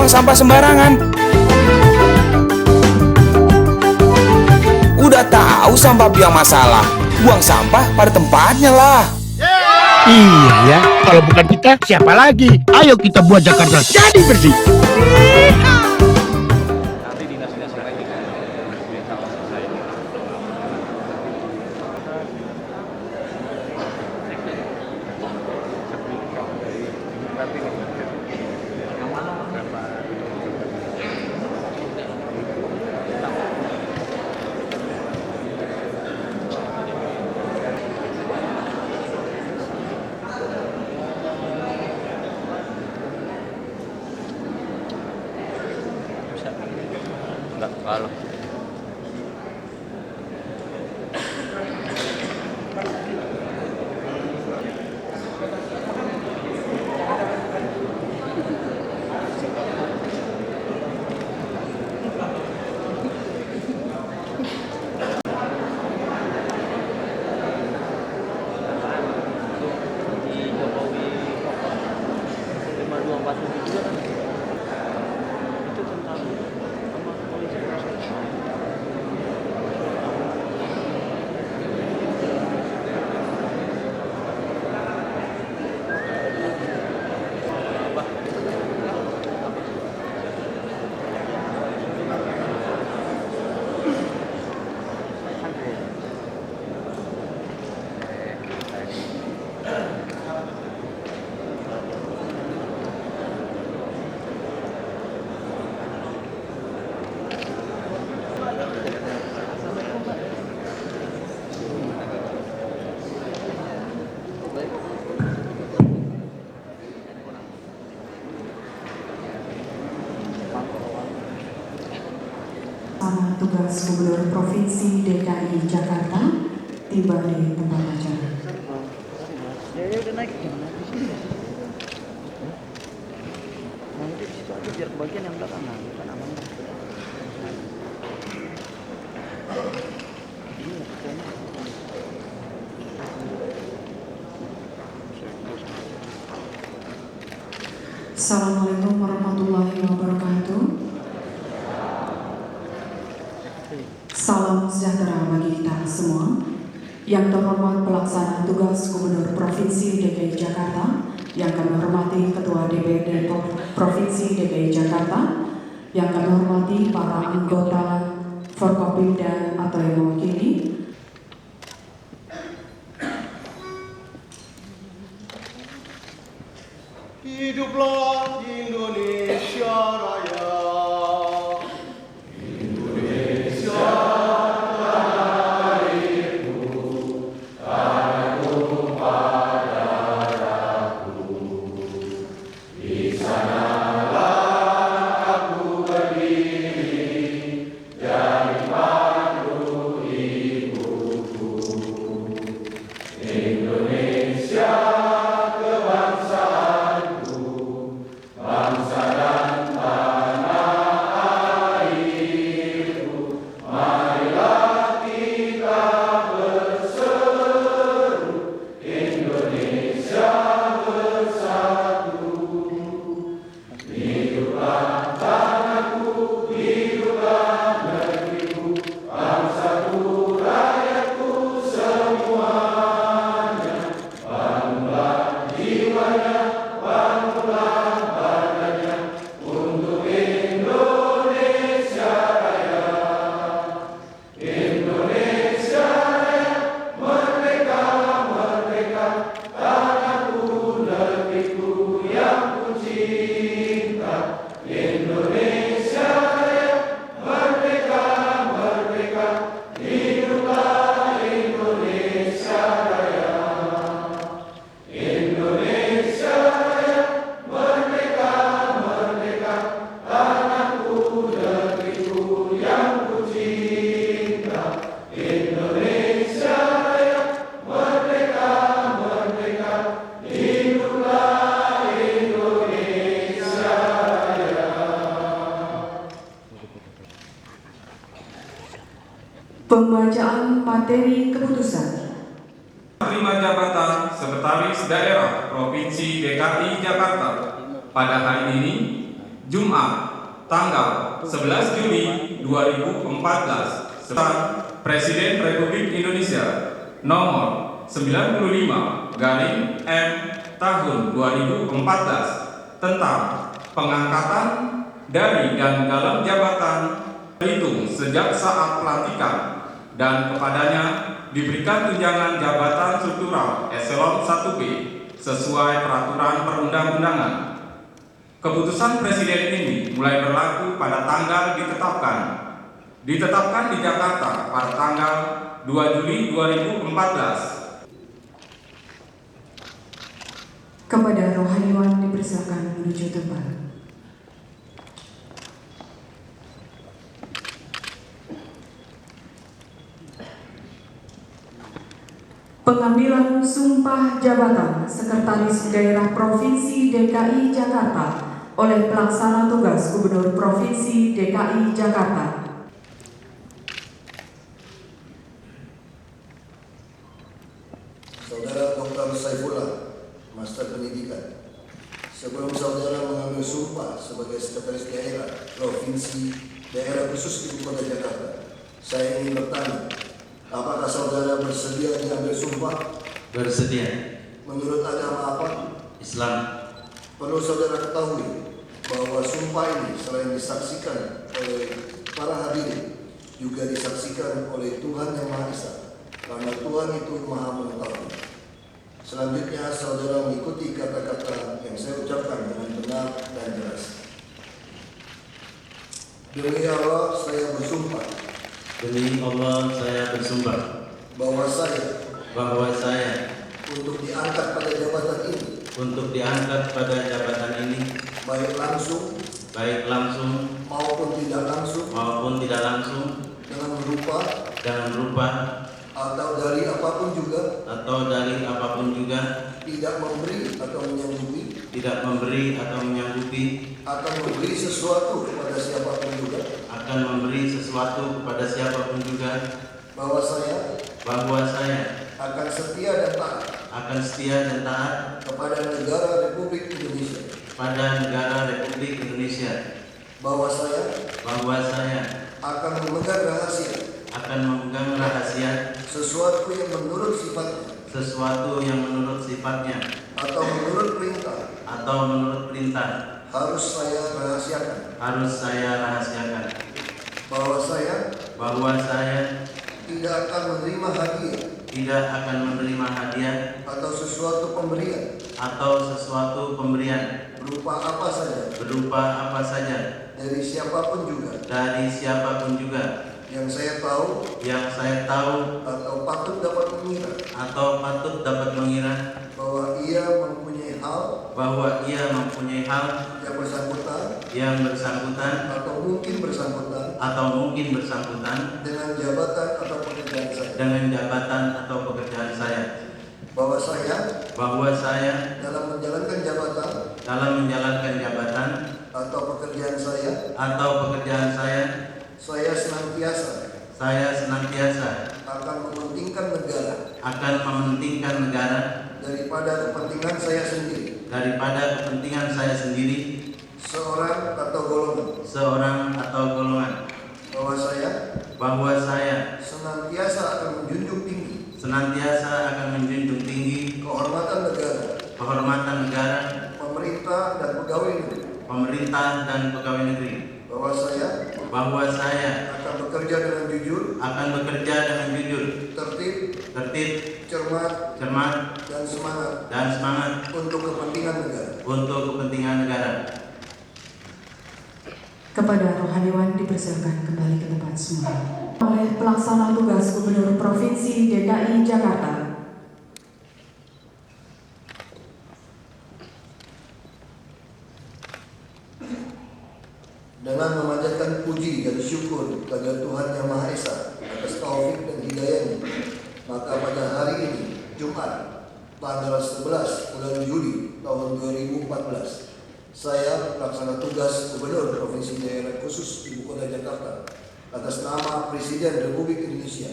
buang sampah sembarangan. Udah tahu sampah biang masalah, buang sampah pada tempatnya lah. Iya ya, kalau bukan kita siapa lagi? Ayo kita buat Jakarta jadi bersih. Kalau Pelaksana tugas Gubernur Provinsi DKI Jakarta tiba di tempat acara. ya udah naik gimana di sini? Nanti di situ aja biar kebagian yang belakang kan aman. Assalamualaikum warahmatullahi wabarakatuh. Salam sejahtera bagi kita semua. Yang terhormat pelaksana tugas Gubernur Provinsi DKI Jakarta, yang kami hormati Ketua DPRD Provinsi DKI Jakarta, yang kami hormati para anggota Forkopimda atau yang mewakili, hiduplah Indonesia Raya. pembacaan materi keputusan. Terima jabatan Sekretaris Daerah Provinsi DKI Jakarta pada hari ini Jumat, tanggal 11 Juli 2014, serta Presiden Republik Indonesia nomor 95/M tahun 2014 tentang pengangkatan dari dan dalam jabatan terhitung sejak saat pelantikan dan kepadanya diberikan tunjangan jabatan struktural eselon 1B sesuai peraturan perundang-undangan. Keputusan Presiden ini mulai berlaku pada tanggal ditetapkan di Jakarta pada tanggal 2 Juli 2014. Kepada rohaniwan dipersilakan menuju tempat. Pengambilan sumpah jabatan Sekretaris Daerah Provinsi DKI Jakarta oleh Pelaksana Tugas Gubernur Provinsi DKI Jakarta. Saudara Dr. Saifullah, Master Pendidikan, sebelum saudara mengambil sumpah sebagai Sekretaris Daerah Provinsi Daerah Khusus Ibu Kota Jakarta, saya ingin bertanya, apakah saudara bersedia diambil sumpah? Bersedia. Menurut agama apa? Islam. Perlu saudara ketahui bahwa sumpah ini selain disaksikan oleh para hadirin, juga disaksikan oleh Tuhan Yang Maha Esa, karena Tuhan itu Maha Mengetahui. Selanjutnya saudara mengikuti kata-kata yang saya ucapkan dengan benar dan jelas. Demi Allah saya bersumpah. Demi Allah saya bersumpah Bahwa saya untuk diangkat pada jabatan ini, baik langsung maupun tidak langsung, dengan rupa atau dari apapun juga, tidak memberi atau menyanggupi, akan memberi sesuatu kepada siapapun juga, bahwa saya akan setia dan taat kepada negara Republik Indonesia, bahwa saya akan memegang rahasia sesuatu yang menurut sifatnya atau menurut perintah harus saya rahasiakan, bahwa saya tidak akan menerima hadiah atau sesuatu pemberian berupa apa saja dari siapapun juga yang saya tahu atau patut dapat mengira bahwa ia mempunyai hal yang bersangkutan atau mungkin bersangkutan dengan jabatan atau pekerjaan saya, bahwa saya dalam menjalankan jabatan atau pekerjaan saya senantiasa akan mementingkan negara daripada kepentingan saya sendiri, seorang atau golongan, bahwa saya senantiasa akan menjunjung tinggi kehormatan negara, pemerintah dan pegawai negeri, bahwa saya akan bekerja dengan jujur, tertib, cermat dan semangat untuk kepentingan negara. Kepada rohaniwan dipersilakan kembali ke tempat semua. Oleh Pelaksana Tugas Gubernur Provinsi DKI Jakarta. Dengan memanjatkan puji dan syukur kepada Tuhan Yang Maha Esa atas taufik dan hidayahnya, maka pada hari ini, Jumat, tanggal 11 bulan Juli tahun 2014, saya, Pelaksana Tugas Gubernur Provinsi Daerah Khusus Ibu Kota Jakarta, atas nama Presiden Republik Indonesia,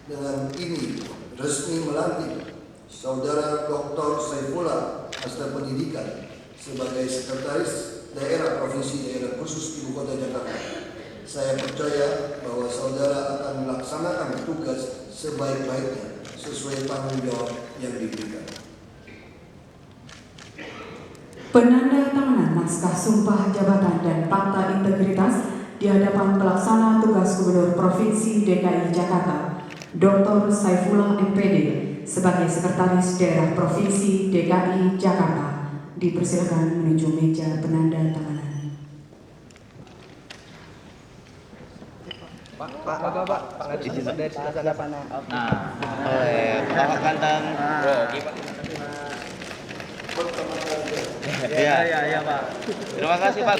dengan ini resmi melantik Saudara Dr. Saifullah, Master Pendidikan, sebagai Sekretaris daerah provinsi daerah khusus Ibu Kota Jakarta. Saya percaya bahwa saudara akan melaksanakan tugas sebaik-baiknya sesuai tanggung jawab yang diberikan. Penandatanganan naskah sumpah jabatan dan fakta integritas di hadapan pelaksana tugas Gubernur Provinsi DKI Jakarta, Dr. Saifullah MPD, sebagai Sekretaris Daerah Provinsi DKI Jakarta. Dipersilakan menuju meja penandatanganan. Pak, di situ dari sebelah sana. Pak Kantang. Iya, Pak. Terima kasih, Pak.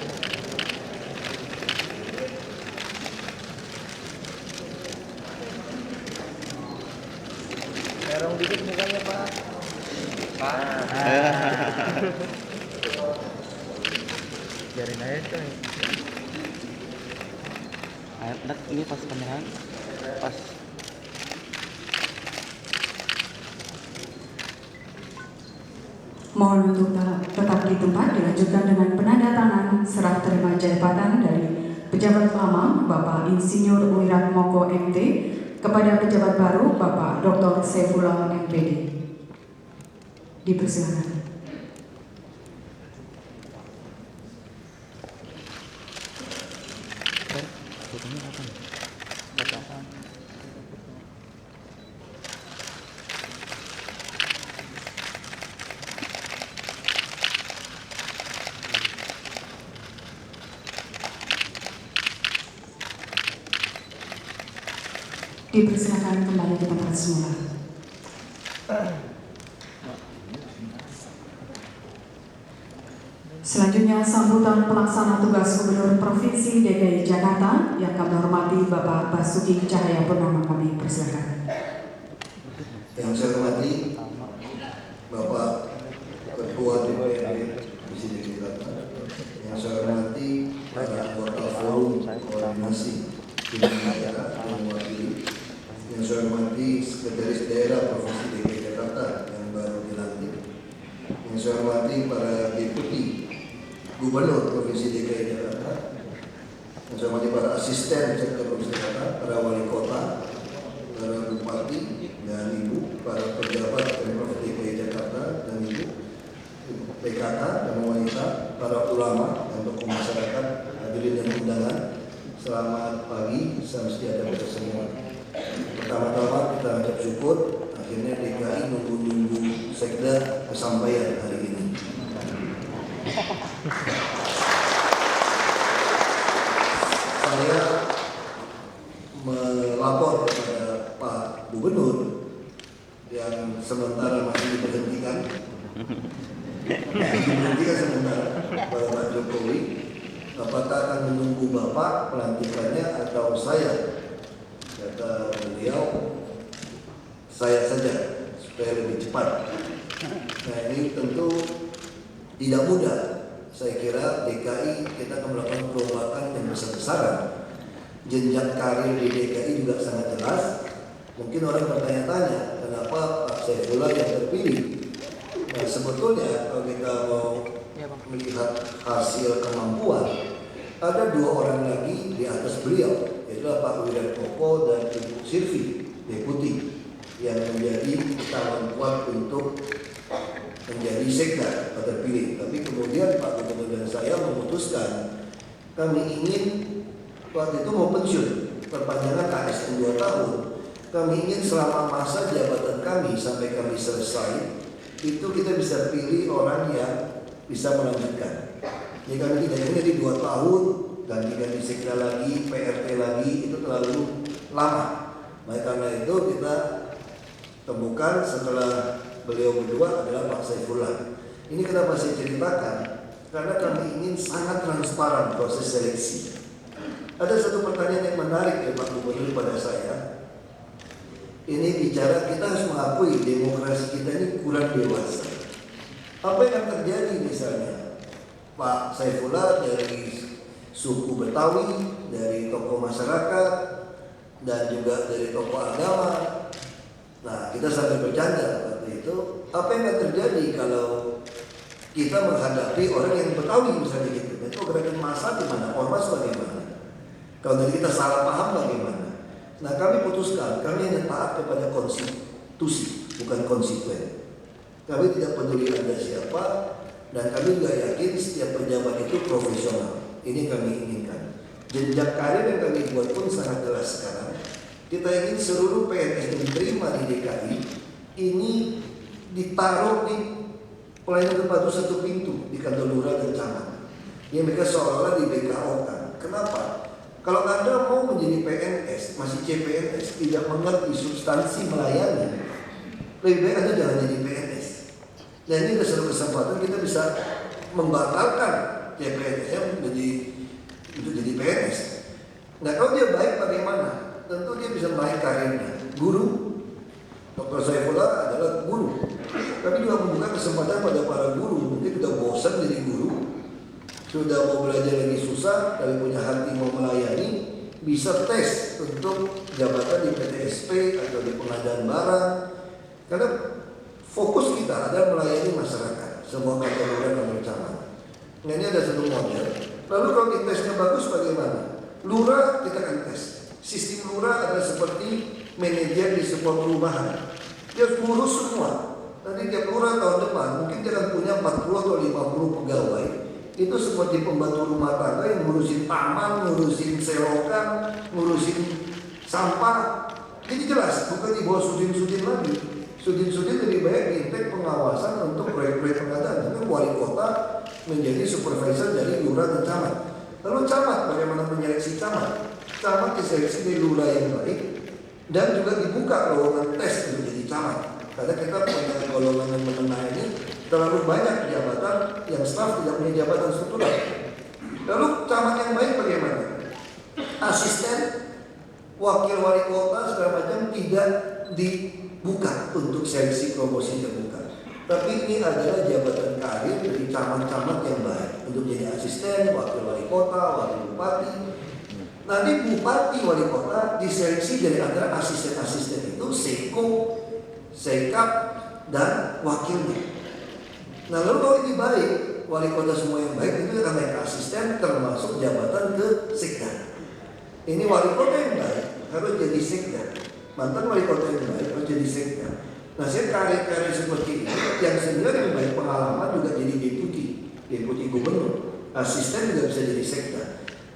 Merong dikit mukanya, Pak. Biarin aja, coy. Ini pas kameraan. Pas. Mohon untuk tetap di tempat, dilanjutkan dengan penandatanganan serah terima jabatan dari pejabat lama Bapak Insinyur Wiratmoko MT kepada pejabat baru Bapak Dr. Saifullah MPD. Dipersilakan. Dipersilakan kembali ke tempat semula. Selanjutnya sambutan pelaksana tugas Gubernur Provinsi DKI Jakarta yang kami hormati Bapak Basuki Cahayapurnama, kami persilakan. Yang saya hormati Bapak Ketua DPRD Provinsi DKI Jakarta, yang saya hormati para anggota forum koordinasi pimpinan daerah yang mewakili, yang saya hormati Sekretaris Daerah Provinsi DKI Jakarta yang baru dilantik, yang saya hormati para deputi Gubernur Provinsi DKI Jakarta, yang saya hormati para asisten sektor Provinsi Jakarta, para wali kota, para bupati dan ibu, para pejabat Pemprov DKI Jakarta dan ibu, PKK dan wanita, para ulama dan tokoh masyarakat, hadirin dan undangan. Selamat pagi, salam sejahtera bagi semua. Pertama-tama kita ucap syukur, akhirnya DKI nunggu-nunggu sekda kesampaian hari ini. Saya melapor kepada Pak Gubernur yang sementara masih diberhentikan sementara pada Pak Jokowi, apakah akan menunggu Bapak pelantikannya atau saya? Kata beliau, saya saja supaya lebih cepat. Nah, ini tentu tidak mudah. Saya kira DKI kita akan melakukan perombakan yang besar-besaran. Jenjang karir di DKI juga sangat jelas. Mungkin orang bertanya-tanya, kenapa Pak Saifullah yang terpilih? Nah, sebetulnya kalau kita mau melihat hasil kemampuan, ada dua orang lagi di atas beliau, yaitu Pak Wiratmoko dan Ibu Sylvi, deputi, yang menjadi calon kuat untuk menjadi sekda terpilih. Tapi kemudian Pak Gubernur dan saya memutuskan kami ingin waktu itu mau pensiun, perpanjangan ASN 2 tahun. Kami ingin selama masa jabatan kami sampai kami selesai, itu kita bisa pilih orang yang bisa melanjutkan. Jadi kami tidak ingin di 2 tahun dan diganti sekda lagi, PRT lagi, itu terlalu lama. Nah, karena itu kita temukan setelah beliau berdua adalah Pak Saifullah. Ini kenapa saya ceritakan? Karena kami ingin sangat transparan proses seleksi. Ada satu pertanyaan yang menarik ya Pak Gubernur pada saya. Ini bicara kita harus mengakui demokrasi kita ini kurang dewasa. Apa yang akan terjadi misalnya? Pak Saifullah dari suku Betawi, dari tokoh masyarakat, dan juga dari tokoh agama. Nah, kita sampai bercanda waktu itu. Apa yang akan terjadi kalau kita menghadapi orang yang Betawi misalnya gitu? Itu gerakan massa gimana? Ormas bagaimana? Kalau dari kita salah paham bagaimana? Nah kami putuskan, kami hanya taat kepada konstitusi, bukan konstituen. Kami tidak peduli Anda siapa, dan kami juga yakin setiap pejabat itu profesional. Ini kami inginkan. Jenjang karir yang kami buat pun sangat jelas sekarang. Kita ingin seluruh PNS yang diterima di DKI ini ditaruh di pelayanan terpadu satu pintu di kantor lurah dan camat. Yang mereka seolah-olah di BKO kan. Kenapa? Kalau Anda mau menjadi PNS, masih CPNS, tidak mengerti substansi melayani, lebih baik Anda jangan jadi PNS. Dan ini adalah satu kesempatan kita bisa membatalkan CPNS untuk jadi PNS. Nah kalau dia baik bagaimana? Tentu dia bisa naik karirnya. Guru, Dr. Saifullah adalah guru. Kami juga membuka kesempatan pada para guru. Mungkin sudah bosan jadi guru, sudah mau belajar lagi susah, tapi punya hati mau melayani, bisa tes untuk jabatan di PTSP atau di pengadaan barang. Karena fokus kita adalah melayani masyarakat, semua kategori dan camat. Nah ini ada satu model. Lalu kalau di tesnya bagus bagaimana? Lurah kita akan tes. Sistem lurah adalah seperti manajer di sebuah perumahan. Dia harus ngurus semua. Nanti tiap lurah tahun depan mungkin dia akan punya 40 atau 50 pegawai. Itu seperti pembantu rumah tangga yang ngurusin taman, ngurusin selokan, ngurusin sampah. Jadi jelas, bukan di bawah sudin-sudin lagi. Sudin-sudin lebih banyak diintek pengawasan untuk proyek-proyek pengadaan. Tapi wali kota menjadi supervisor dari lurah dan camat. Lalu camat, bagaimana menyeleksi camat? Camat diseleksi dari lurah yang baik dan juga dibuka lowongan tes untuk jadi camat. Karena kita punya golongan yang menengah ini terlalu banyak jabatan yang staf tidak punya jabatan struktural. Lalu camat yang baik bagaimana? Asisten, wakil wali kota segala macam tidak dibuka untuk seleksi promosi terbuka. Tapi ini adalah jabatan karir dari camat-camat yang baik untuk jadi asisten, wakil wali kota, wakil bupati. Nanti bupati wali kota diseleksi dari antara asisten-asisten itu seko, sekap, dan wakilnya. Nah lalu kalau ini baik, wali kota semua yang baik itu akan naik ke asisten termasuk jabatan ke sekda. Ini wali kota yang baik harus jadi sekda. Mantan wali kota yang baik harus jadi sekda. Nah saya karir-karir seperti ini yang senior yang baik pengalaman juga jadi deputi gubernur, asisten juga bisa jadi sekda.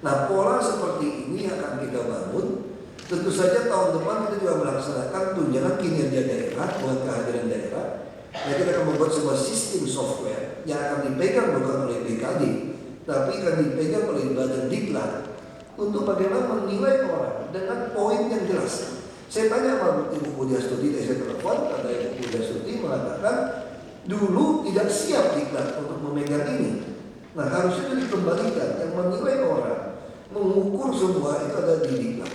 Nah pola seperti ini akan kita bangun. Tentu saja tahun depan kita juga melaksanakan tunjangan kinerja daerah buat kehadiran daerah. Nah kita akan membuat sebuah sistem software yang akan dipegang bukan oleh BKD, tapi akan dipegang oleh Badan Diklat untuk bagaimana menilai orang dengan poin yang jelas. Saya tanya sama Ibu Budiastuti, saya telepon, kata Ibu Budiastuti mengatakan dulu tidak siap Diklat untuk memegang ini. Nah harusnya itu dikembalikan, yang menilai orang, mengukur semua itu ada di Diklat.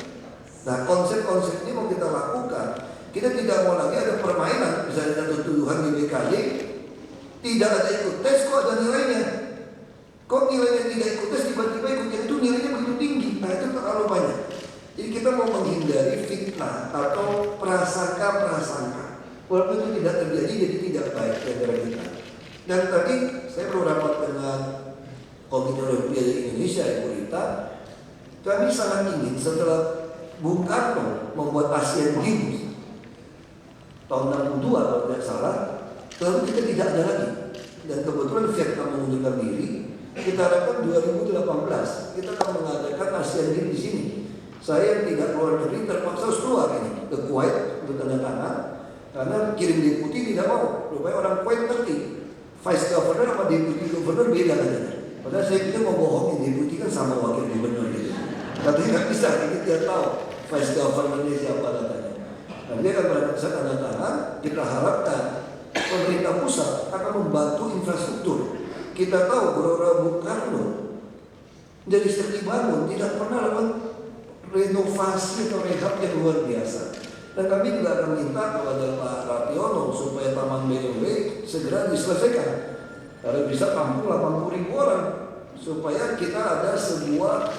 Nah konsep-konsep ini mau kita lakukan. Kita tidak mau lagi ada permainan, misalnya ada tuduhan di BKD, tidak ada ikut tes, kok ada nilainya. Kok nilainya tidak ikut tes, tiba-tiba ikut itu nilainya begitu tinggi. Nah itu terlalu banyak. Jadi kita mau menghindari fitnah atau prasangka. Walaupun itu tidak terjadi, jadi tidak baik di antara kita. Dan tadi saya baru rapat dengan Komite Olimpiade Indonesia, Ibu Rita. Kami sangat ingin setelah Bung Karno membuat Asian Games tahun 62 kalau tidak salah, lalu kita tidak ada lagi. Dan kebetulan Vietnam mengundurkan diri. Kita harapkan 2018 kita akan mengadakan Asian Games di sini. Saya yang tidak keluar negeri terpaksa harus keluar ini ke Kuwait untuk tanda tangan karena kirim deputi tidak mau. Rupanya orang Kuwait ngerti Vice Governor sama Deputi Gubernur beda katanya. Padahal saya pikir mau bohongin deputi kan sama wakil gubernur gitu. Tapi nggak bisa, ini dia tahu Vice Governornya siapa katanya. Nah, dia akan berangkat tanda tangan. Kita harapkan pemerintah pusat akan membantu infrastruktur. Kita tahu Gelora Bung Karno dari sejak dibangun tidak pernah lakukan renovasi atau rehab yang luar biasa. Dan kami juga akan minta kepada Pak Rationo supaya Taman BMW segera diselesaikan. Kalau bisa tampung 80.000 orang supaya kita ada sebuah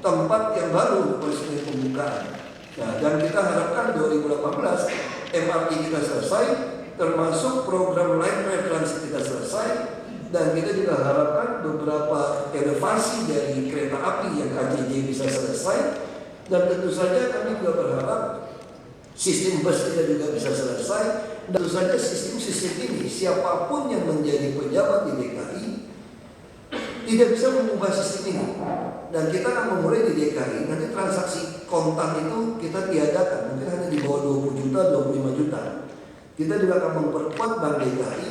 tempat yang baru untuk pembukaan. Nah, dan kita harapkan 2018 MRT kita selesai, termasuk program light rail transit kita selesai, Dan kita juga harapkan beberapa elevasi dari kereta api yang KJJ bisa selesai. Dan tentu saja kami juga berharap sistem bus kita juga bisa selesai. Dan tentu saja sistem ini, siapapun yang menjadi pejabat di DKI tidak bisa mengubah sistem ini. Dan kita akan memulai di DKI, nanti transaksi kontan itu kita tiadakan, mungkin hanya di bawah 20 juta, 25 juta. Kita juga akan memperkuat Bank DKI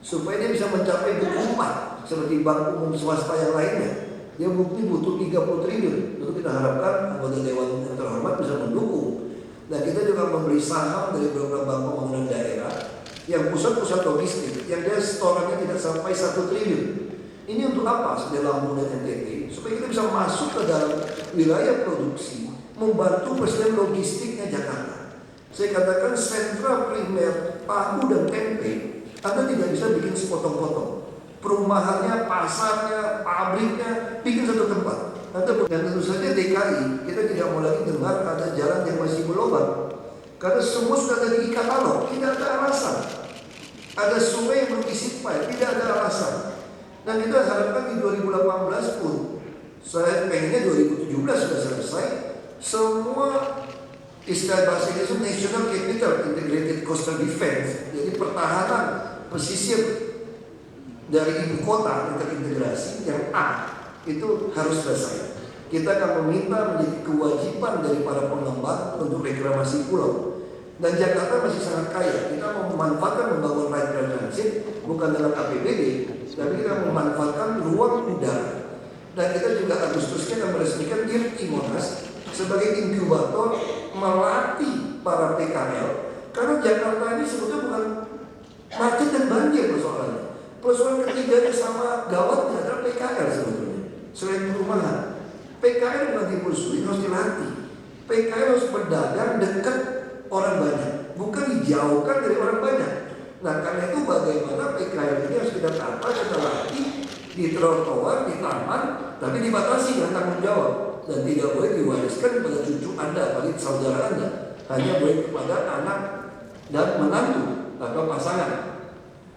supaya dia bisa mencapai buku 4 seperti bank umum swasta yang lainnya. Dia mungkin butuh 30 triliun. Tentu kita harapkan anggota Dewan yang terhormat bisa mendukung. Dan kita juga memberi saham dari beberapa bank pembangunan daerah yang pusat-pusat logistik yang dia setorannya tidak sampai 1 triliun. Ini untuk apa? Sebagai Lampung dan NTT supaya kita bisa masuk ke dalam wilayah produksi, membantu presiden logistiknya Jakarta. Saya katakan sentra primer tahu dan tempe Anda tidak bisa bikin sepotong-potong. Perumahannya, pasarnya, pabriknya, bikin satu tempat. Dan tentu saja DKI, kita tidak mau lagi dengar ada jalan yang masih berlubang. Karena semua sudah ada di katalog, tidak ada alasan. Ada sungai yang belum isi pipe, tidak ada alasan. Dan kita harapkan di 2018 pun, saya pengennya 2017 sudah selesai, semua istilah bahasa Inggris National Capital Integrated Coastal Defense, jadi pertahanan pesisir dari ibu kota terintegrasi yang A itu harus selesai. Kita akan meminta menjadi kewajiban dari para pengembang untuk reklamasi pulau. Dan Jakarta masih sangat kaya. Kita mau memanfaatkan membangun light rail transit bukan dalam APBD, tapi kita memanfaatkan ruang udara. Dan kita juga Agustusnya akan meresmikan IRTI Monas sebagai inkubator melatih para PKL. Karena Jakarta ini sebetulnya bukan macet dan banjir persoalannya. Persoalan ketiganya sama gawatnya adalah PKL sebetulnya. Selain perumahan, PKL bukan dimusuhi, harus dilatih. PKL harus berdagang dekat orang banyak, bukan dijauhkan dari orang banyak. Nah karena itu bagaimana PKL ini harus kita tata, kita latih di trotoar, di taman, tapi dibatasi dengan tanggung jawab dan tidak boleh diwariskan kepada cucu Anda, apalagi saudara Anda. Hanya boleh kepada anak dan menantu atau pasangan.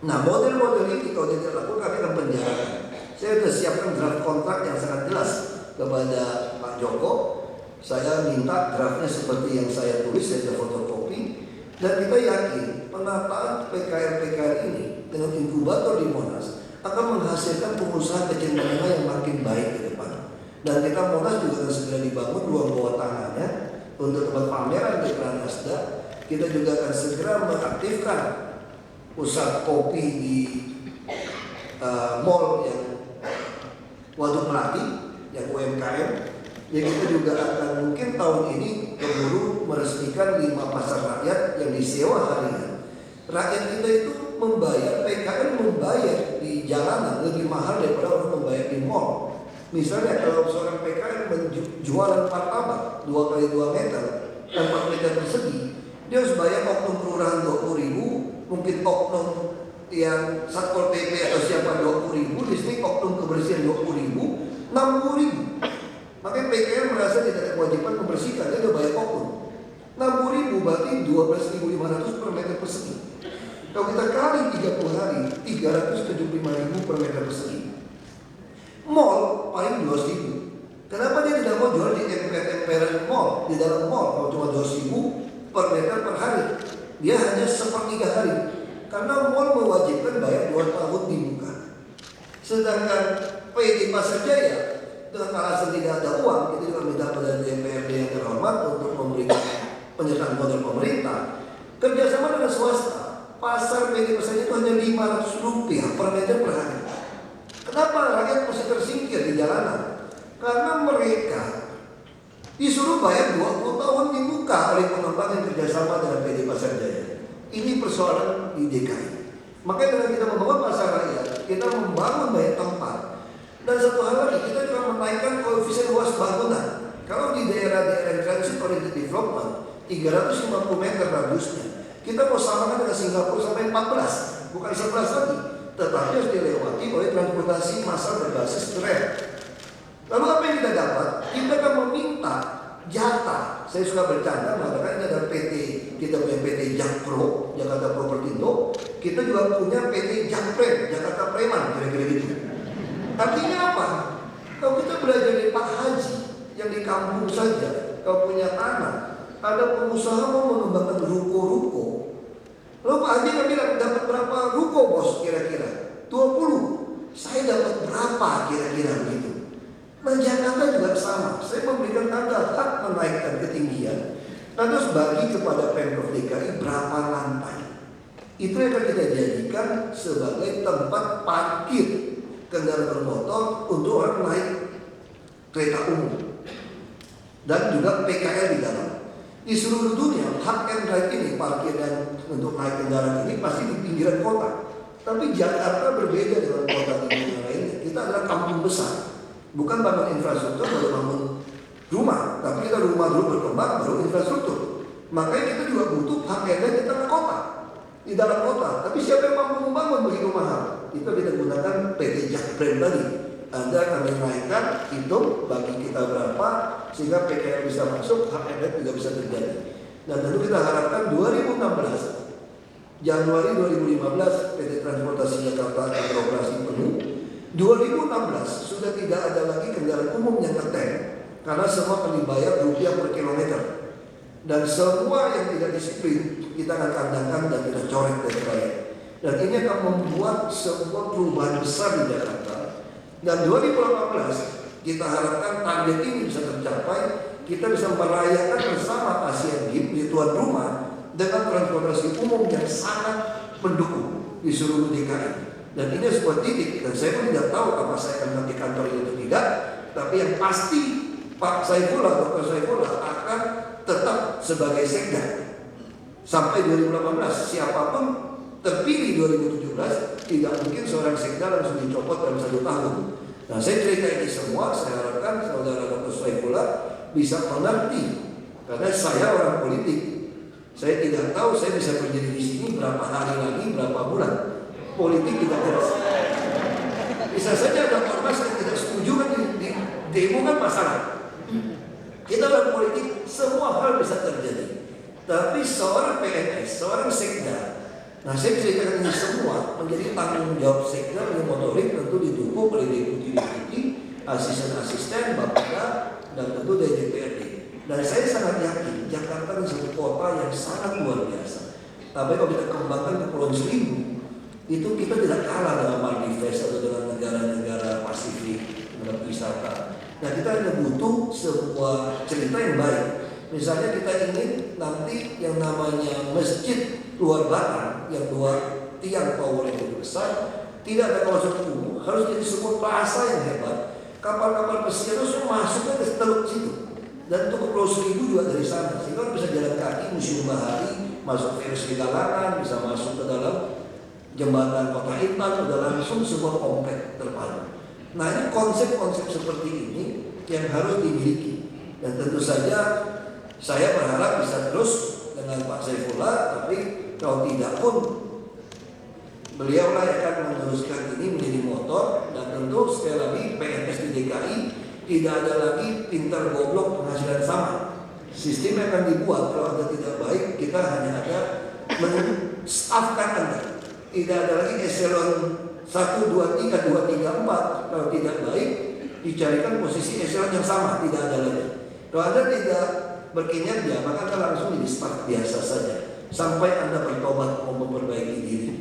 Nah model-model ini kalau tidak dilakukan kami akan penjarakan. Saya sudah siapkan draft kontrak yang sangat jelas kepada Pak Joko. Saya minta draftnya seperti yang saya tulis, saya sudah fotokopi. Dan kita yakin penataan PKL-PKL ini dengan inkubator di Monas akan menghasilkan pengusaha kecil menengah yang makin baik ke depan. Dan kita Monas juga akan segera dibangun ruang bawah tanahnya untuk tempat pameran di Pranasda. Kita juga akan segera mengaktifkan pusat kopi di mall yang Waduk Melati, yang UMKM. Jadi kita juga akan mungkin tahun ini keburu meresmikan 5 pasar rakyat yang disewa harian. Rakyat kita itu membayar, PKL membayar di jalanan lebih mahal daripada orang membayar di mall. Misalnya kalau seorang PKL jualan martabak 2 kali 2 meter, 4 meter persegi, dia harus bayar oknum kelurahan 20.000, mungkin oknum yang Satpol PP atau siapa 20.000, di sini oknum kebersihan 20.000, 60.000. Makanya PKL merasa tidak ada kewajiban membersihkan, dia udah bayar oknum. 60.000 berarti 12.500 per meter persegi. Kalau kita kali 30 hari, 375.000 per meter persegi. Mall paling 200.000. Kenapa dia tidak mau jual di emper-emperan mall, di dalam mall kalau cuma 200.000 per meter per hari? Dia hanya sepertiga hari. Karena mall mewajibkan bayar 2 tahun di muka. Sedangkan PD Pasar Jaya dengan alasan tidak ada uang, kita juga minta pada DPRD yang terhormat untuk memberikan penyertaan modal pemerintah. Kerjasama dengan swasta, pasar PD Pasar Jaya itu hanya Rp500 per meter per hari. Kenapa rakyat masih tersingkir di jalanan? Karena mereka disuruh bayar 20 tahun di muka oleh pengembang yang kerjasama dengan PD Pasar Jaya. Ini persoalan di DKI. Makanya dengan kita membangun pasar rakyat, kita membangun banyak tempat. Dan satu hal lagi, kita juga menaikkan koefisien luas bangunan. Kalau di daerah-daerah transit oriented development 350 meter radiusnya, kita mau samakan dengan Singapura sampai 14, bukan 11 lagi. Tetapi harus dilewati oleh transportasi massal berbasis rel. Lalu apa yang kita dapat? Kita akan meminta jatah. Saya suka bercanda mengatakan ini ada PT kita punya PT Jakpro, Jakarta Propertindo, kita juga punya PT Jakpren, Jakarta Preman, kira-kira gitu. Artinya apa? Kalau kita belajar dari Pak Haji yang di kampung saja, kalau punya tanah, ada pengusaha mau mengembangkan ruko-ruko. Lalu Pak Haji kan bilang, dapat berapa ruko bos kira-kira? 20. Saya dapat berapa kira-kira begitu? Nah Jakarta juga sama. Saya memberikan Anda hak menaikkan ketinggian. Anda harus bagi kepada Pemprov DKI berapa lantai. Itu yang akan kita jadikan sebagai tempat parkir kendaraan bermotor untuk orang naik kereta umum. Dan juga PKL di dalam. Di seluruh dunia, hak and right ini, parkir dan untuk naik kendaraan ini pasti di pinggiran kota. Tapi Jakarta berbeda dengan kota di dunia lainnya. Kita adalah kampung besar. Bukan bangun infrastruktur baru bangun rumah, tapi kita rumah dulu berkembang baru infrastruktur. Makanya kita juga butuh hak and right di tengah kota, di dalam kota. Tapi siapa yang mampu membangun begitu mahal? Itu kita gunakan PT Jakpren tadi. Anda akan menaikkan, hitung, bagi kita berapa, sehingga PKL bisa masuk, hak and right juga bisa terjadi. Dan tentu kita harapkan 2016, Januari 2015, PT Transportasi Jakarta akan beroperasi penuh. 2016 sudah tidak ada lagi kendaraan umum yang ngetem, karena semua akan dibayar rupiah per kilometer. Dan semua yang tidak disiplin kita akan kandangkan dan kita coret dari rakyat. Dan ini akan membuat sebuah perubahan besar di Jakarta. Dan 2018 kita harapkan target ini bisa tercapai. Kita bisa merayakan bersama Asian Games di tuan rumah dengan transportasi umum yang sangat mendukung di seluruh DKI. Dan ini sebuah titik, dan saya pun tidak tahu apa saya akan nanti kantor ini atau tidak. Tapi yang pasti Pak Saifullah, Dr. Saifullah akan tetap sebagai sekda sampai 2018. Siapapun terpilih 2017, tidak mungkin seorang sekda langsung dicopot dalam 1 tahun. Nah saya cerita ini semua, saya harapkan saudara Dr. Saifullah bisa mengerti. Karena saya orang politik, saya tidak tahu saya bisa berdiri di sini berapa hari lagi, berapa bulan. Politik tidak jelas. Bisa saja ada ormas yang tidak setuju kan di demo kan masalah. Kita dalam politik semua hal bisa terjadi. Tapi seorang PNS, seorang sekda, nah saya ceritakan ini semua menjadi tanggung jawab sekda yang motorik tentu didukung oleh deputi, asisten-asisten, Bapeda, dan tentu dari DPRD. Dan saya sangat yakin Jakarta adalah satu kota yang sangat luar biasa. Tapi kalau kita kembangkan ke Pulau Seribu, itu kita tidak kalah dengan Maldives atau dengan negara-negara Pasifik dalam wisata. Nah kita hanya butuh sebuah cerita yang baik. Misalnya kita ingin nanti yang namanya masjid luar batang yang 2 tiang tower yang lebih besar, tidak ada kawasan umum, harus jadi sebuah plaza yang hebat. Kapal-kapal pesiar itu masuknya ke teluk situ. Dan untuk Pulau Seribu juga dari sana, sehingga bisa jalan kaki, museum bahari, masuk versi Galangan, bisa masuk ke dalam jembatan Kota Intan, sudah langsung sebuah komplek terpadu. Nah ini konsep-konsep seperti ini yang harus dimiliki. Dan tentu saja saya berharap bisa terus dengan Pak Saifullah, tapi kalau tidak pun beliau lah yang akan meneruskan ini menjadi motor. Dan tentu sekali lagi PNS di DKI tidak ada lagi pintar goblok penghasilan sama. Sistem yang akan dibuat kalau Anda tidak baik, kita hanya ada men-staffkan Anda. Tidak ada lagi eselon 1, 2, 3, 2, 3, 4. Kalau tidak baik, dicarikan posisi eselon yang sama, tidak ada lagi. Kalau Anda tidak berkinerja, maka Anda langsung jadi staf biasa saja. Sampai Anda bertobat mau memperbaiki diri.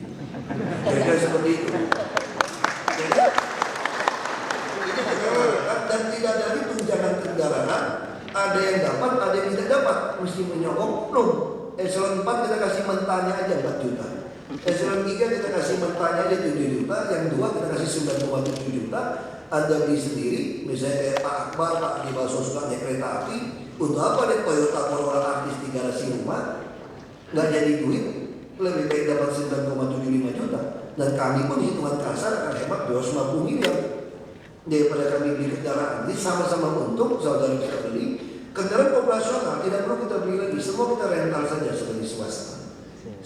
Kira-kira seperti itu. Jadi, itu betul. Dan tidak ada lagi tunjangan kendaraan. Ada yang dapat, ada yang tidak dapat. Mesti menyokong, belum. Eselon 4 kita kasih mentahnya aja 4 juta. Eselon 3 kita kasih mentahnya aja 7 juta. Yang 2 kita kasih 9,7 juta. Anda beli sendiri. Misalnya kayak Pak Akbar, Pak Adi Baso suka naik kereta api. Untuk apa deh Toyota Corolla artis di garasi rumah? Nggak jadi duit. Lebih baik dapat 9,75 juta. Dan kami pun hitungan kasar akan hemat 250 miliar. Daripada kami beli kendaraan. Jadi sama-sama untung saudara kita beli. Kendaraan operasional tidak perlu kita beli lagi. Semua kita rental saja sebagai swasta.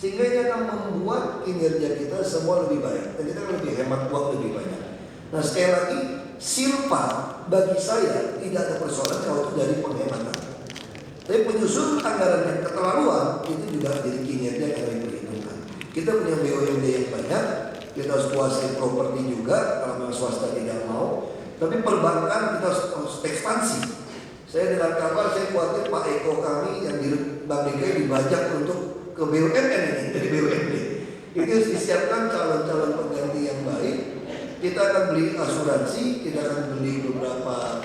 Sehingga ini akan membuat kinerja kita semua lebih baik. Dan kita lebih hemat uang lebih banyak. Nah sekali lagi, silpa bagi saya tidak ada persoalan kalau itu dari penghematan. Tapi penyusun anggaran yang keterlaluan itu juga jadi kinerja yang harus diperhitungkan. Kita punya BUMD yang banyak, kita harus kuasai properti juga kalau memang swasta tidak mau. Tapi perbankan kita harus ekspansi. Saya dengar kabar, saya khawatir Pak Eko kami yang di Bank DKI dibajak untuk ke BUMN ini, dari BUMD. Ini harus disiapkan calon-calon pengganti yang baik. Kita akan beli asuransi, kita akan beli beberapa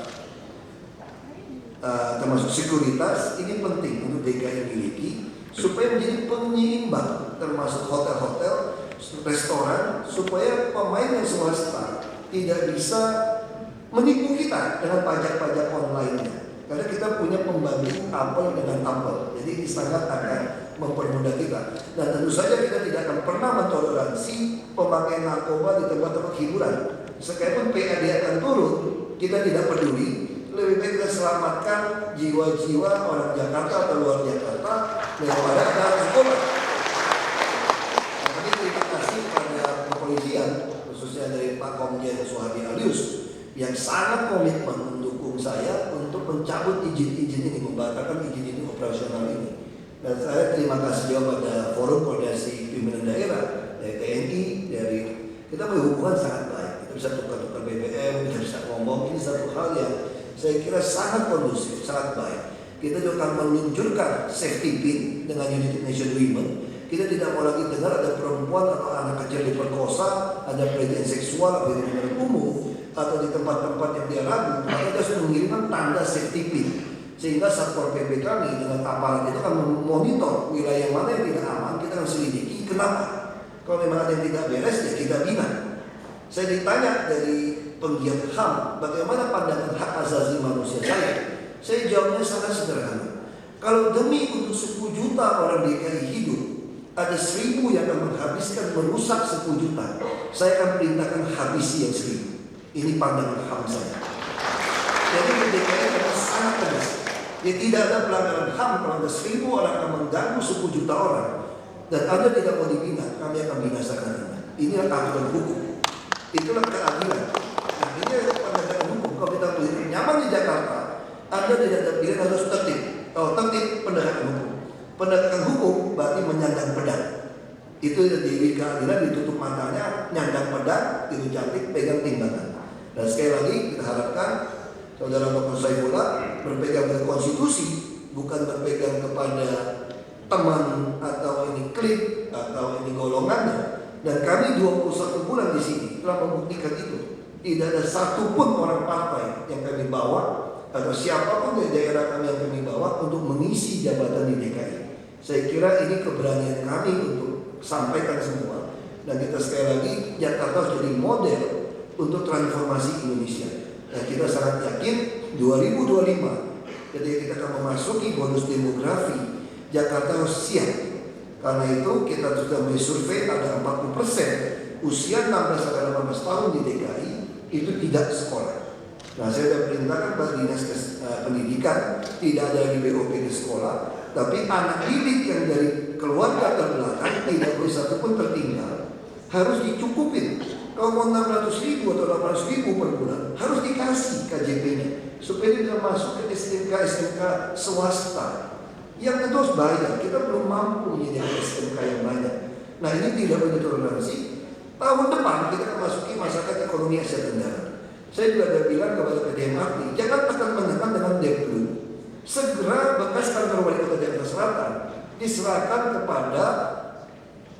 termasuk sekuritas. Ini penting untuk DKI miliki supaya menjadi penyeimbang, termasuk hotel-hotel, restoran, supaya pemain yang swasta tidak bisa menipu kita dengan pajak-pajak online-nya. Karena kita punya pembanding apel dengan apel, jadi ini sangat akan mempermudah kita. Dan tentu saja kita tidak akan pernah mentoleransi pemakaian narkoba di tempat-tempat hiburan. Sekalipun PAD akan turun, kita tidak peduli. Lebih baik kita selamatkan jiwa-jiwa orang Jakarta atau luar Jakarta daripada ada narkoba. Jadi terima kasih pada kepolisian, khususnya dari Pak Komjen Suhadi Alius, yang sangat komitmen mendukung saya untuk mencabut izin-izin ini, membatalkan izin-izin operasional ini. Dan saya terima kasih juga pada Forum Koordinasi Pimpinan Daerah dari TNI, dari kita punya hubungan sangat baik. Kita bisa tukar-tukar BBM, kita bisa ngomong. Ini satu hal yang saya kira sangat kondusif, sangat baik. Kita juga akan meluncurkan safety pin dengan United Nations Women. Kita tidak mau lagi dengar ada perempuan atau anak kecil diperkosa, ada pelecehan seksual di tempat umum atau di tempat-tempat yang dia ragu. Maka kita sudah mengirimkan tanda safety pin, sehingga Satpol PP kami dengan aparat itu akan memonitor wilayah mana yang tidak aman. Kita akan selidiki kenapa. Kalau memang ada yang tidak beres, ya kita bina. Saya ditanya dari penggiat HAM, bagaimana pandangan hak asasi manusia saya jawabnya sangat sederhana. Kalau demi untuk 10 juta orang DKI hidup, ada 1000 yang akan menghabiskan merusak 10 juta, saya akan perintahkan habisi yang 1000. Ini pandangan HAM saya. Jadi DKI akan sangat tegas. Ya, tidak ada pelanggaran HAM kalau ada 1000 orang akan mengganggu 10 juta orang dan Anda tidak mau dibina, kami akan binasakan Anda. Inilah aturan hukum. Itulah keadilan. Nah, ini penegakan hukum. Kalau kita beli nyaman di Jakarta, Anda tidak ada pilihan, harus tertib. Kalau tertib, penegakan hukum. Penegakan hukum berarti menyandang pedang. Itu di keadilan, ditutup matanya, nyandang pedang, itu cantik, pegang timbangan. Dan sekali lagi kita harapkan Saudara Dr. Saifullah berpegang pada konstitusi, bukan berpegang kepada teman atau ini klik atau ini golongannya. Dan kami 21 bulan di sini telah membuktikan itu. Tidak ada satupun orang partai yang kami bawa atau siapapun di daerah kami yang kami bawa untuk mengisi jabatan di DKI. Saya kira ini keberanian kami untuk sampaikan semua. Dan kita sekali lagi, Jakarta harus jadi model untuk transformasi Indonesia. Dan kita sangat yakin 2025 ketika kita akan memasuki bonus demografi, Jakarta harus siap. Karena itu kita sudah survei ada 40% usia 16-18 tahun di DKI itu tidak sekolah. Nah, saya sudah perintahkan pada Dinas Pendidikan tidak ada lagi BOP di sekolah, tapi anak didik yang dari keluarga terbelakang tidak boleh satu pun tertinggal, harus dicukupin. Kalau mau 600.000 atau 800.000 per bulan harus dikasih KJP-nya supaya dia bisa masuk ke SMK swasta. Yang tentu harus bayar, kita belum mampu menyediakan SMK yang banyak. Nah, ini tidak boleh toleransi. Tahun depan kita akan masuki masyarakat ekonomi Asia Tenggara. Saya juga sudah bilang kepada PT MRT, jangan tekan-menekan dengan Deplu. Segera bekas kantor wali kota Jakarta Selatan diserahkan kepada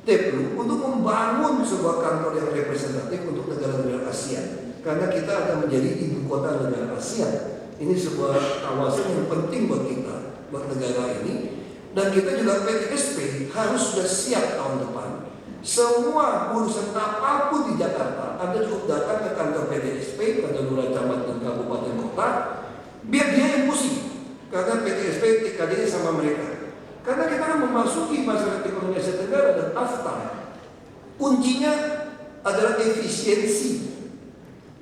Deplu untuk membangun sebuah kantor yang representatif untuk negara-negara Asia. Karena kita akan menjadi ibu kota negara Asia. Ini sebuah kawasan yang penting buat kita, buat negara ini. Dan kita juga PTSP harus sudah siap tahun depan. Semua urusan apapun di Jakarta, Anda cukup datang ke kantor PTSP, kantor lurah camat dan kabupaten kota, biar dia yang pusing. Karena PTSP TKD sama mereka. Karena kita akan memasuki masyarakat ekonomi Asia Tenggara dan AFTA. Kuncinya adalah efisiensi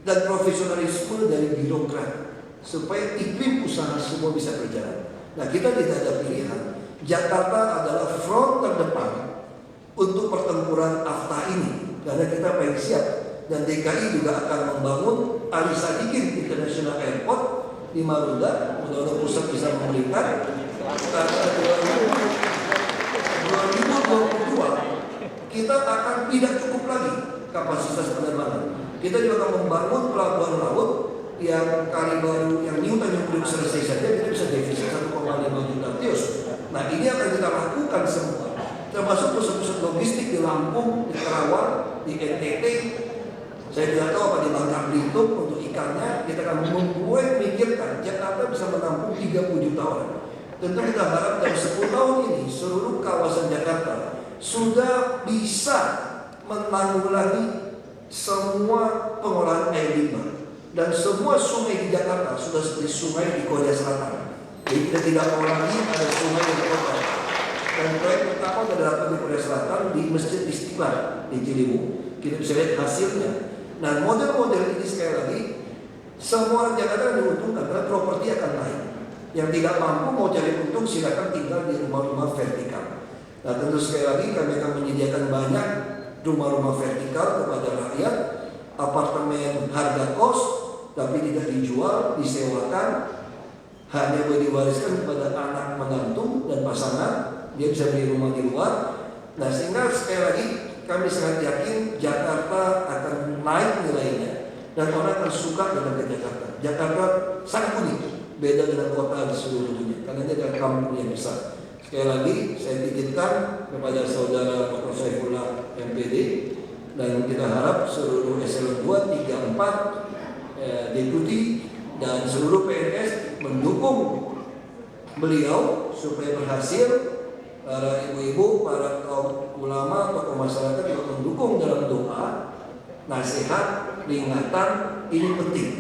dan profesionalisme dari birokrat supaya iklim usaha semua bisa berjalan. Nah, kita tidak ada pilihan. Jakarta adalah front terdepan untuk pertempuran AFTA ini karena kita paling siap. Dan DKI juga akan membangun Ali Sadikin International Airport di Marunda. Mudah-mudahan pusat bisa memberikan Karena 2022 kita akan tidak cukup lagi kapasitas penerbangan. Kita juga akan membangun pelabuhan laut yang kali baru, yang New Tanjung Priok selesai saja kita bisa defisit 1,5 juta TEU. Nah ini akan kita lakukan semua, termasuk pusat-pusat logistik di Lampung, di Karawang, di NTT. Saya tidak tahu apa di Bangka Belitung untuk ikannya. Kita akan memikirkan Jakarta bisa menampung 30 juta orang. Tentu kita harap dalam 10 tahun ini seluruh kawasan Jakarta sudah bisa menanggulangi semua pengolahan air limbah. Dan semua sungai di Jakarta sudah seperti sungai di Korea Selatan. Jadi kita tidak mau lagi ada sungai di kota. Dan proyek pertama adalah di Korea Selatan di Masjid Istiqlal di Ciliwung. Kita bisa lihat hasilnya. Nah model-model ini sekali lagi semua orang Jakarta diuntungkan karena properti akan naik. Yang tidak mampu mau cari untung silakan tinggal di rumah-rumah vertikal. Nah tentu sekali lagi kami akan menyediakan banyak rumah-rumah vertikal kepada rakyat, apartemen harga kos tapi tidak dijual, disewakan, hanya boleh diwariskan kepada anak menantu dan pasangan. Dia bisa beli rumah di luar. Nah sehingga sekali lagi kami sangat yakin Jakarta akan naik nilainya dan orang akan suka dengan ke Jakarta. Jakarta sangat unik, beda dengan kota di seluruh dunia karena ini adalah kampung yang besar. Sekali lagi saya titipkan kepada saudara Dr. Saifullah MPD dan kita harap seluruh eselon 2, 3, 4 deputi dan seluruh PNS mendukung beliau supaya berhasil. Para ibu-ibu, para kaum ulama, tokoh masyarakat juga mendukung dalam doa, nasihat, peringatan, ini penting.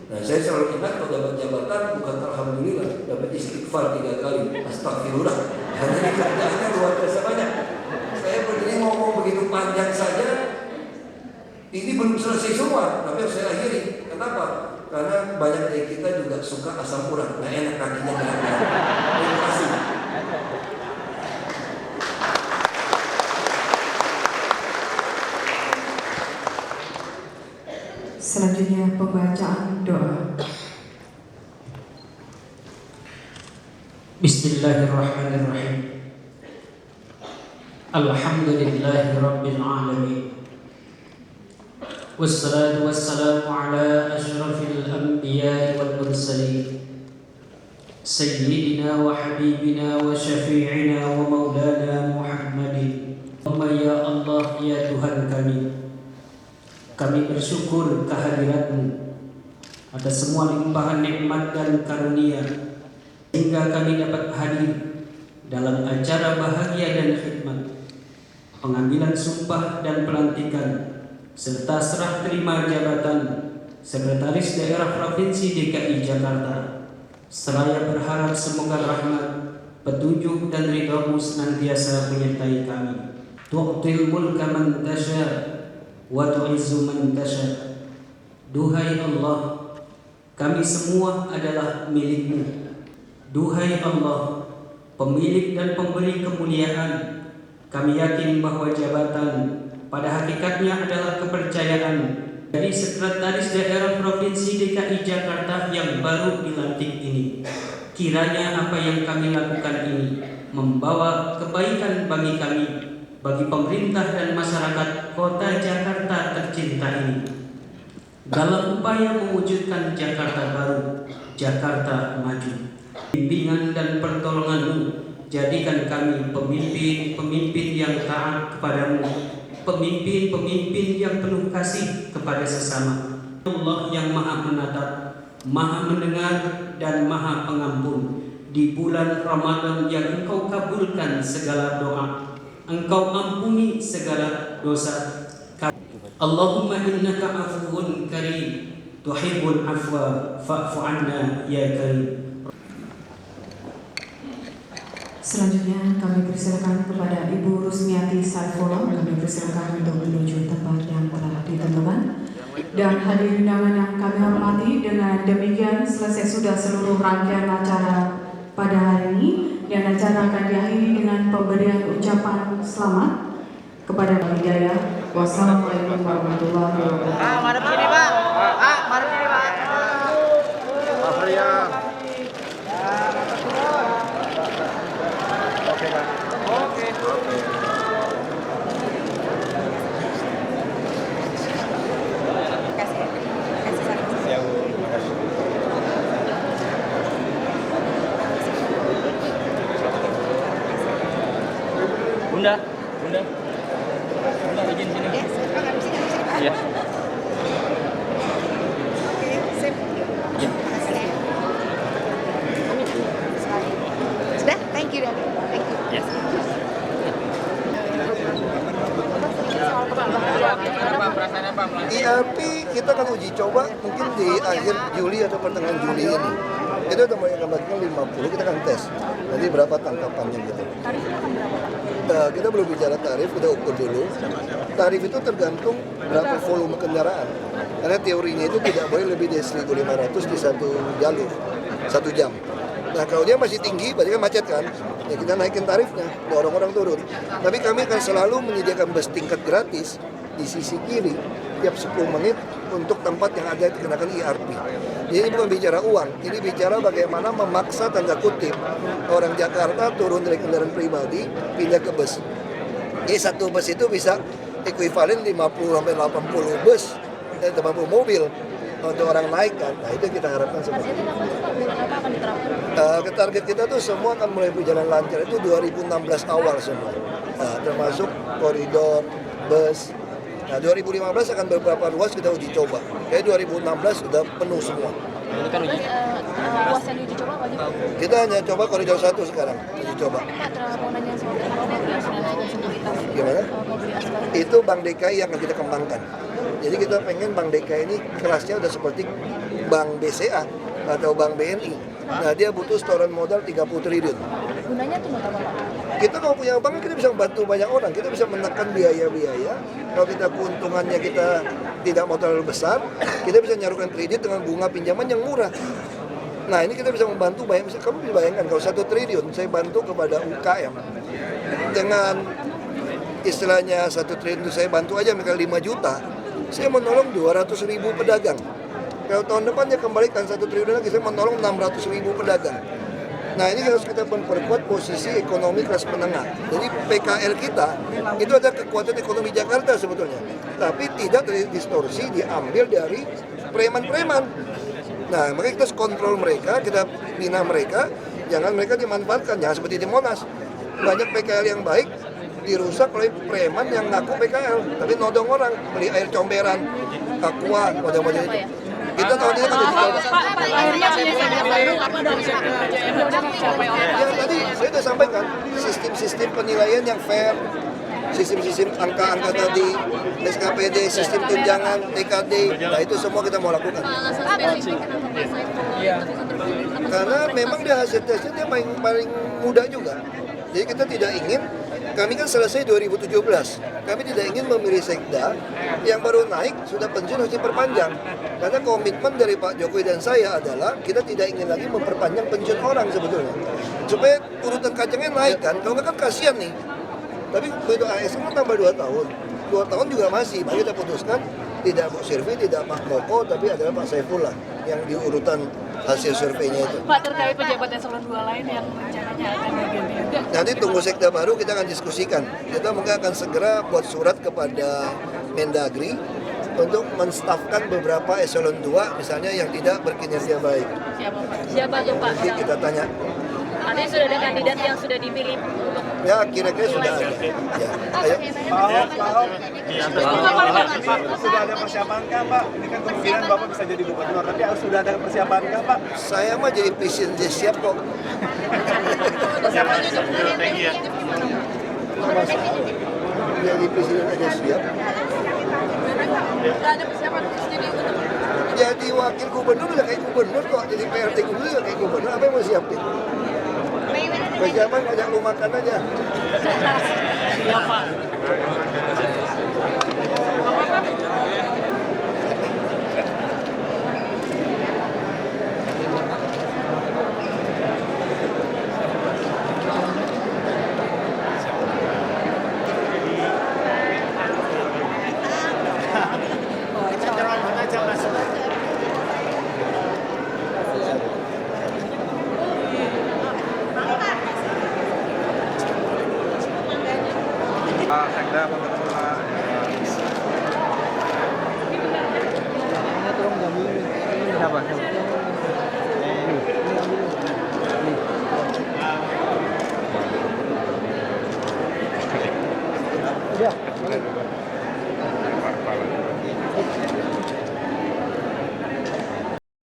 Nah saya selalu ingat kalau dapat jabatan bukan alhamdulillah, dapat istighfar 3 kali, astagfirullah. Karena ini kerjaannya luar biasa banyak. Saya berdiri ngomong begitu panjang saja, ini belum selesai semua, tapi saya akhiri. Kenapa? Karena banyak dari kita juga suka asam urat, nah enak kakinya gerak-gerak. Terima kasih. Selanjutnya pembacaan doa. Bismillahirrahmanirrahim. Alhamdulillahi Rabbil Alamin. Wassalatu wassalamu ala ashrafil anbiya wal mursalin Sayyidina wa habibina wa syafi'ina wa maulana Muhammadin. Allahumma ya Allah ya Tuhan kami bersyukur kehadirat-Mu atas semua limpahan nikmat dan karunia sehingga kami dapat hadir dalam acara bahagia dan khidmat, pengambilan sumpah dan pelantikan serta serah terima jabatan Sekretaris Daerah Provinsi DKI Jakarta. Seraya berharap semoga rahmat, petunjuk dan ridha-Mu senantiasa menyertai kami. Tu'til mulka man tasha wa tu'izzu man tasha. Duhai Allah, kami semua adalah milik-Mu. Duhai Allah, pemilik dan pemberi kemuliaan, kami yakin bahwa jabatan pada hakikatnya adalah kepercayaan dari Sekretaris Daerah Provinsi DKI Jakarta yang baru dilantik ini. Kiranya apa yang kami lakukan ini membawa kebaikan bagi kami, bagi pemerintah dan masyarakat kota Jakarta tercinta ini. Dalam upaya mewujudkan Jakarta baru, Jakarta maju, bimbingan dan pertolongan-Mu, jadikan kami pemimpin-pemimpin yang taat kepada-Mu, pemimpin-pemimpin yang penuh kasih kepada sesama. Allah yang maha menatap, maha mendengar dan maha pengampun. Di bulan Ramadan yang Engkau kabulkan segala doa, Engkau ampuni segala dosa. Allahumma innaka afuwun karim, tuhibbul afwa fa'fu anna ya karim. Selanjutnya kami persilakan kepada Ibu Rusmiati Saifullah. Kami persilakan untuk menuju tempat yang telah ditentukan. Dan hadirin undangan yang kami hormati, dengan demikian selesai sudah seluruh rangkaian acara pada hari ini, dan acara akan diakhiri dengan pemberian ucapan selamat kepada Pak Hidayah. Wassalamualaikum warahmatullahi wabarakatuh. Madep sini Pak. Madep sini Pak. Bunda. Bunda izin sini. Iya. Sudah? Thank you, Dad. Thank you. Yes. ERP kita akan uji coba mungkin di akhir Juli atau pertengahan Juli ini. Kita udah mulai kembalikan 50, kita akan tes. Nanti berapa tangkapannya gitu. Kita belum bicara tarif, kita ukur dulu. Tarif itu tergantung berapa volume kendaraan. Karena teorinya itu tidak boleh lebih dari 1.500 di satu jalur, 1 jam. Nah kalau dia masih tinggi, berarti kan macet kan? Ya kita naikin tarifnya, dorong orang turun. Tapi kami akan selalu menyediakan bus tingkat gratis di sisi kiri tiap 10 menit untuk tempat yang ada dikenakan ERP. Jadi ini bukan bicara uang, ini bicara bagaimana memaksa tanda kutip orang Jakarta turun dari kendaraan pribadi pindah ke bus. Jadi satu bus itu bisa ekuivalen 50-80 bus dan 80 mobil untuk orang naik kan. Nah itu kita harapkan seperti itu. Target kita tuh semua akan mulai berjalan lancar itu 2016 awal semua. Nah, termasuk koridor, bus. Nah 2015 akan beberapa ruas kita uji coba. Kayak 2016 sudah penuh semua. Ini kan uji. Ruas yang diuji coba apa aja? Kita hanya coba koridor 1 sekarang uji coba. Mau nanya soal mobil asuransi dan sekuritas. Gimana? Mobil asuransi. Itu Bank DKI yang akan kita kembangkan. Jadi kita pengen Bank DKI ini kelasnya udah seperti Bank BCA atau Bank BNI. Nah dia butuh setoran modal 30 triliun. Gunanya tuh apa, Pak? Kita kalau punya bank kita bisa membantu banyak orang, kita bisa menekan biaya-biaya. Kalau kita keuntungannya kita tidak mau terlalu besar, kita bisa nyarukan kredit dengan bunga pinjaman yang murah. Nah ini kita bisa membantu banyak. Kamu bisa bayangkan kalau 1 triliun saya bantu kepada UKM dengan istilahnya 1 triliun itu saya bantu aja mereka 5 juta, saya menolong 200.000 pedagang. Kalau tahun depannya kembalikan 1 triliun lagi, saya menolong 600.000 pedagang. Nah ini harus kita memperkuat posisi ekonomi kelas menengah. Jadi PKL kita itu ada kekuatan ekonomi Jakarta sebetulnya, tapi tidak terdistorsi diambil dari preman-preman. Nah makanya kita harus kontrol mereka, kita bina mereka, jangan mereka dimanfaatkan, jangan seperti di Monas. Banyak PKL yang baik dirusak oleh preman yang ngaku PKL, tapi nodong orang beli air comberan, aqua, model-model itu. Kita tahun ini kan uji coba. Yang tadi saya sudah sampaikan, sistem-sistem penilaian yang fair, sistem-sistem angka-angka tadi, SKPD, sistem tunjangan, TKD, nah itu semua kita mau lakukan. Karena memang dia hasil tesnya dia paling mudah juga. Jadi kita tidak ingin, kami kan selesai 2017, kami tidak ingin memilih sekda yang baru naik, sudah pensiun harus diperpanjang. Karena komitmen dari Pak Jokowi dan saya adalah kita tidak ingin lagi memperpanjang pensiun orang sebetulnya. Supaya urutan kacangnya naik kan, kalau nggak kan kasihan nih. Tapi begitu ASN kan tambah 2 tahun. 2 tahun juga masih, maka kita putuskan tidak Bu Sylvi, tidak Pak Moko, tapi adalah Pak Saifullah yang di urutan hasil surveinya itu. Pak, terkait pejabat eselon 2 lain yang rencananya akan diganti juga. Nanti tunggu sekda baru kita akan diskusikan. Kita mungkin akan segera buat surat kepada Mendagri untuk menstafkan beberapa eselon 2 misalnya yang tidak berkinerja baik. Siapa, Pak? Siapa tuh, Pak? Nanti kita tanya. Artinya sudah ada kandidat yang sudah dipilih untuk Ya kira-kira sudah ada. Ya. Ayo. Pak, sudah ada persiapan kah Pak? Ini kan kemungkinan Bapak bisa jadi gubernur, tapi sudah ada persiapan kah Pak? Saya mah jadi presiden siap kok. Jadi presiden aja siap. ada persiapan jadi untuk Jadi wakil gubernur udah kayak gubernur kok. Jadi PRT gubernur udah kayak gubernur. Apa yang mau siapin? Persiapan ngajak lu makan aja. Iya, Pak. Sekda Siapa? Udah.